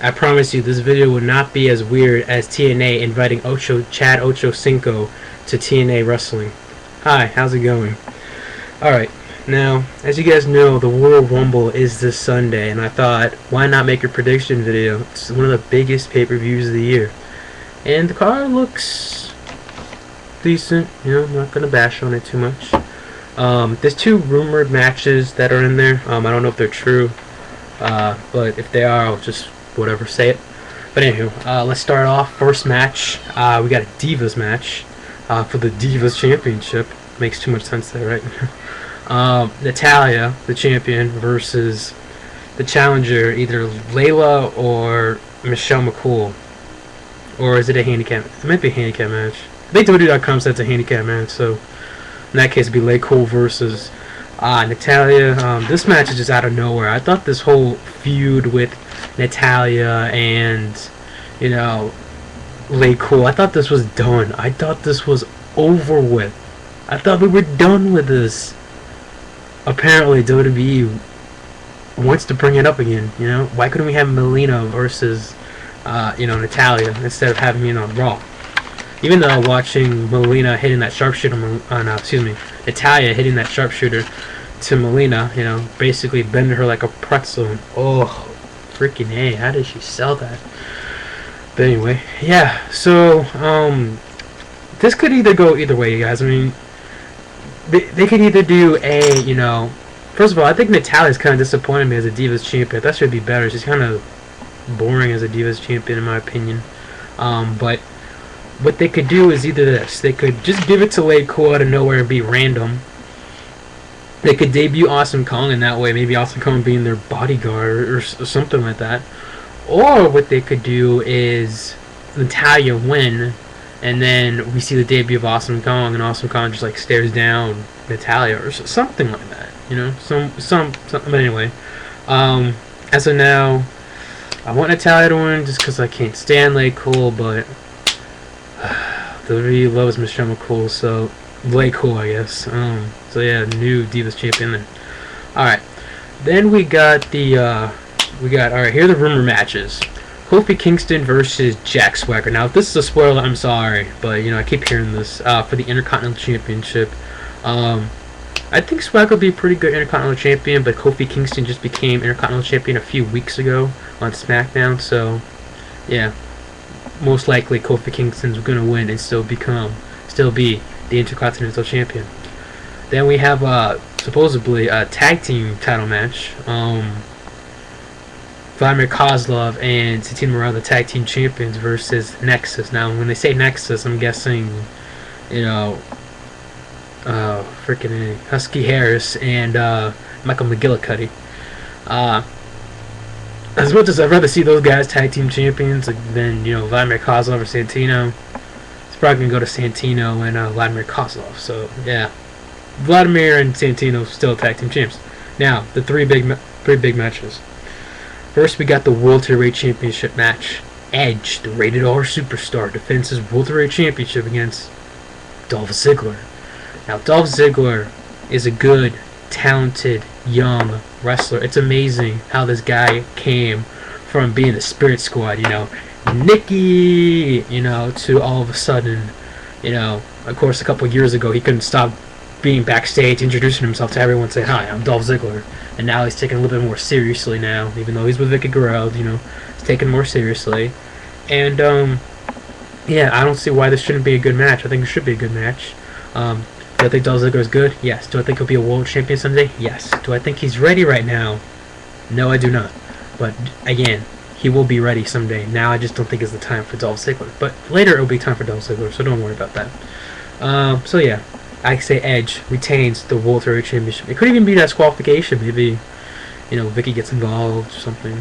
I promise you, this video will not be as weird as TNA inviting Chad Ochocinco to TNA Wrestling. Hi, how's it going? Alright, now, as you guys know, the Royal Rumble is this Sunday, and I thought, why not make a prediction video? It's one of the biggest pay-per-views of the year. And the card looks decent, you know, I'm not going to bash on it too much. There's 2 rumored matches that are in there. I don't know if they're true, but if they are, I'll just whatever say it. But anywho, let's start off. First match, we got a Divas match for the Divas Championship. Makes too much sense there, right? Natalya, the champion, versus the challenger, either Layla or Michelle McCool. Or is it a handicap? It might be a handicap match. I think WWE.com said it's a handicap match, so in that case it'd be Layla versus Natalya. This match is just out of nowhere. I thought this whole feud with Natalya and, you know, Layla, I thought this was done. I thought this was over with. I thought we were done with this. Apparently WWE wants to bring it up again, you know? Why couldn't we have Melina versus Natalya instead of having it on Raw? Even though watching Melina hitting that sharpshooter Natalya hitting that sharpshooter to Melina, you know, basically bending her like a pretzel. Oh, freaking A, how did she sell that? But anyway, yeah, so this could either go either way, you guys. I mean, they could either do a, you know, first of all, I think Natalya's kind of disappointed me as a Divas champion. That should be better. She's kind of boring as a Divas champion in my opinion. But what they could do is either this. They could just give it to Layla out of nowhere and be random. They could debut Awesome Kong in that way, maybe Awesome Kong being their bodyguard or something like that. Or what they could do is Natalya win, and then we see the debut of Awesome Kong, and Awesome Kong just like stares down Natalya or something like that. You know, some. But anyway, as of now, I want Natalya to win just because I can't stand Layla, but WWE loves Michelle McCool, so Layla, I guess. So yeah, new Divas champion there. Alright. Then we got alright, here are the rumor matches. Kofi Kingston versus Jack Swagger. Now, if this is a spoiler, I'm sorry, but you know, I keep hearing this. For the Intercontinental Championship. I think Swagger would be a pretty good Intercontinental Champion, but Kofi Kingston just became Intercontinental Champion a few weeks ago on SmackDown, so yeah. Most likely Kofi Kingston's gonna win and still be the Intercontinental Champion. Then we have supposedly a tag team title match. Vladimir Kozlov and Santino Marella, the tag team champions, versus Nexus. Now, when they say Nexus, I'm guessing, you know, freaking Husky Harris and Michael McGillicuddy. As much as I'd rather see those guys tag team champions than, you know, Vladimir Kozlov or Santino, it's probably gonna go to Santino and Vladimir Kozlov. So yeah, Vladimir and Santino still tag team champs. Now the three big matches. First, we got the World Heavyweight Championship match. Edge, the Rated R Superstar, defends his World Heavyweight Championship against Dolph Ziggler. Now, Dolph Ziggler is a good, talented, young wrestler. It's amazing how this guy came from being the Spirit Squad, you know, Nikki, you know, to all of a sudden, you know, of course, a couple years ago, he couldn't stop being backstage, introducing himself to everyone, saying, "Hi, I'm Dolph Ziggler." And now he's taken a little bit more seriously now, even though he's with Vicky Guerrero, you know, he's taken more seriously. And, yeah, I don't see why this shouldn't be a good match. I think it should be a good match. Do I think Dolph Ziggler is good? Yes. Do I think he'll be a world champion someday? Yes. Do I think he's ready right now? No, I do not. But, again, he will be ready someday. Now I just don't think it's the time for Dolph Ziggler. But later it will be time for Dolph Ziggler, so don't worry about that. So, yeah. I say Edge retains the World Heavyweight Championship. It could even be that disqualification. Maybe, you know, Vicky gets involved or something.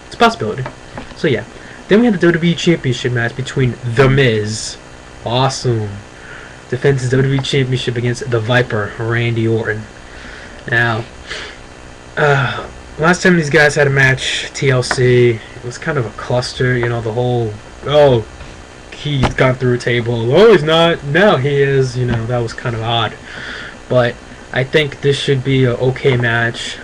It's a possibility. So yeah. Then we had the WWE Championship match between The Miz, awesome, defends his WWE Championship against the Viper, Randy Orton. Now, last time these guys had a match, TLC, it was kind of a cluster. You know, the whole he's gone through a table. Oh, he's not. No, he is. You know, that was kind of odd. But I think this should be an okay match.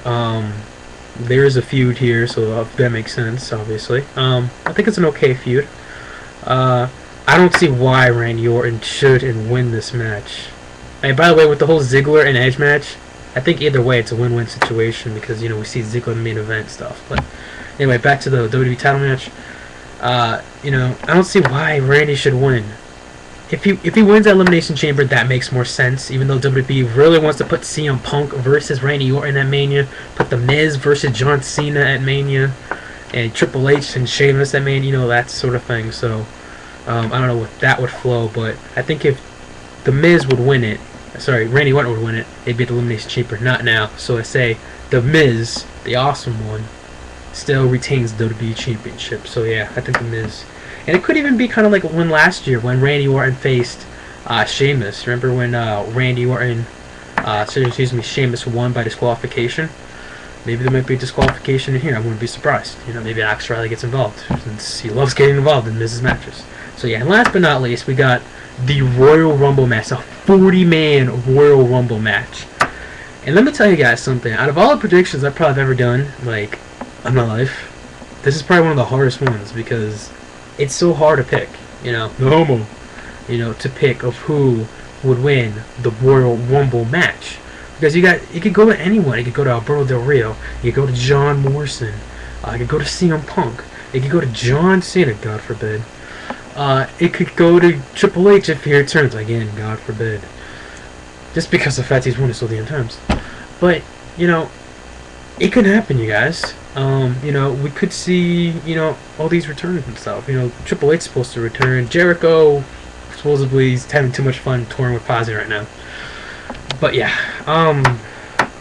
there is a feud here, so that makes sense, obviously. I think it's an okay feud. I don't see why Randy Orton shouldn't win this match. And by the way, with the whole Ziggler and Edge match, I think either way it's a win-win situation because, we see Ziggler in the main event stuff. But anyway, back to the WWE title match. I don't see why Randy should win. If he wins that Elimination Chamber, that makes more sense. Even though WWE really wants to put CM Punk versus Randy Orton at Mania, put The Miz versus John Cena at Mania, and Triple H and Sheamus at Mania, that sort of thing. So I don't know what that would flow, but I think if The Miz would win it, Randy Orton would win it, it'd be the Elimination Chamber, not now. So I say The Miz, the awesome one, still retains the WWE Championship. So yeah, I think The Miz. And it could even be kind of like when last year when Randy Orton faced Sheamus. Remember when Sheamus won by disqualification? Maybe there might be a disqualification in here. I wouldn't be surprised. Maybe Alex Riley gets involved since he loves getting involved in Miz's matches. So yeah, and last but not least, we got the Royal Rumble match, a 40-man Royal Rumble match. And let me tell you guys something. Out of all the predictions I've probably ever done, in my life, this is probably one of the hardest ones because it's so hard to pick, no homo, to pick of who would win the Royal Rumble match. Because you could go to anyone. You could go to Alberto Del Rio. You could go to John Morrison. You could go to CM Punk. You could go to John Cena, God forbid. It could go to Triple H if he returns, again, God forbid. Just because of the fact he's won it so damn times. But, it could happen, you guys. We could see, all these returns and stuff. Triple H's supposed to return. Jericho, supposedly, he's having too much fun touring with Fozzy right now. But yeah,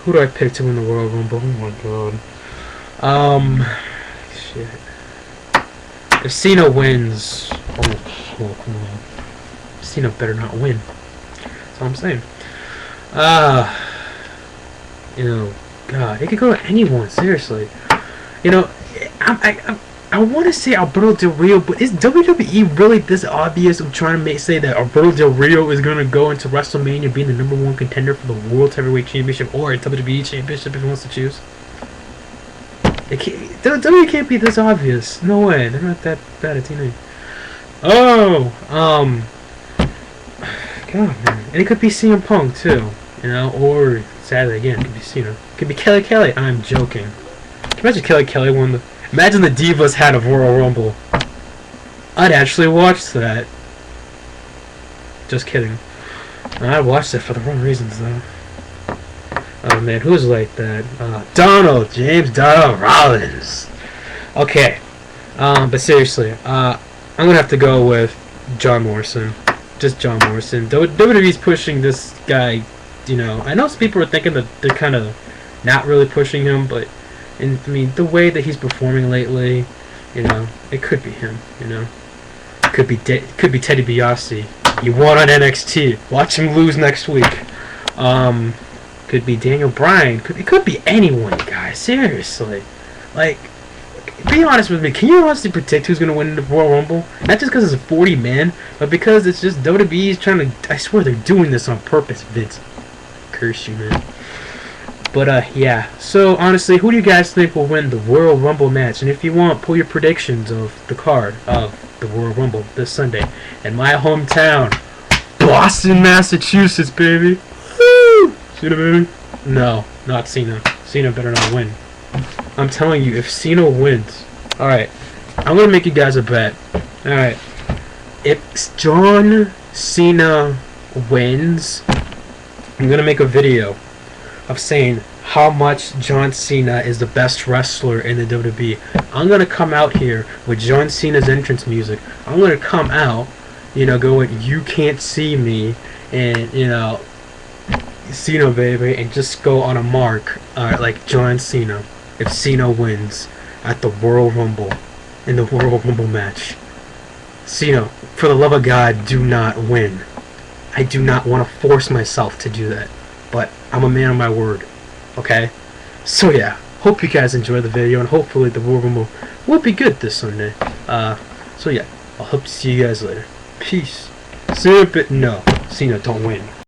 who do I pick to win the Royal Rumble? Oh my god. Shit. If Cena wins, come on. Cena better not win. That's all I'm saying. God, it could go to anyone, seriously. I want to say Alberto Del Rio, but is WWE really this obvious of trying to say that Alberto Del Rio is going to go into WrestleMania being the #1 contender for the World Heavyweight Championship or a WWE Championship if he wants to choose? WWE can't be this obvious. No way. They're not that bad at TNA. God, man. And it could be CM Punk, too. Or, sadly, again, it could be Cena. It could be Kelly. I'm joking. Can you imagine Kelly won the... Imagine the Divas had a Royal Rumble. I'd actually watch that. Just kidding. I'd watch that for the wrong reasons, though. Oh, man, who's like that? James Donald Rollins. Okay. But seriously, I'm going to have to go with John Morrison. Just John Morrison. WWE's pushing this guy, I know some people are thinking that they're kind of not really pushing him, but the way that he's performing lately, it could be him, Could be Teddy DiBiase. He won on NXT. Watch him lose next week. Could be Daniel Bryan. It could be anyone, guys. Seriously. Be honest with me. Can you honestly predict who's going to win the Royal Rumble? Not just because it's a 40-man, but because it's just WWE's trying to... I swear they're doing this on purpose, Vince. Curse you, man. But, yeah. So, honestly, who do you guys think will win the Royal Rumble match? And if you want, pull your predictions of the card of the Royal Rumble this Sunday. In my hometown, Boston, Massachusetts, baby. Woo! Cena, baby. No, not Cena. Cena better not win. I'm telling you, if Cena wins... Alright, I'm going to make you guys a bet. Alright. If John Cena wins, I'm going to make a video of saying how much John Cena is the best wrestler in the WWE. I'm going to come out here with John Cena's entrance music. I'm going to come out, go with You Can't See Me, and, Cena, baby, and just go on a mark, like John Cena, if Cena wins at the Royal Rumble, in the Royal Rumble match. Cena, for the love of God, do not win. I do not want to force myself to do that. But I'm a man of my word, okay? So yeah, hope you guys enjoy the video, and hopefully the Royal Rumble will be good this Sunday. So yeah, I'll hope to see you guys later. Peace. No, Cena, don't win.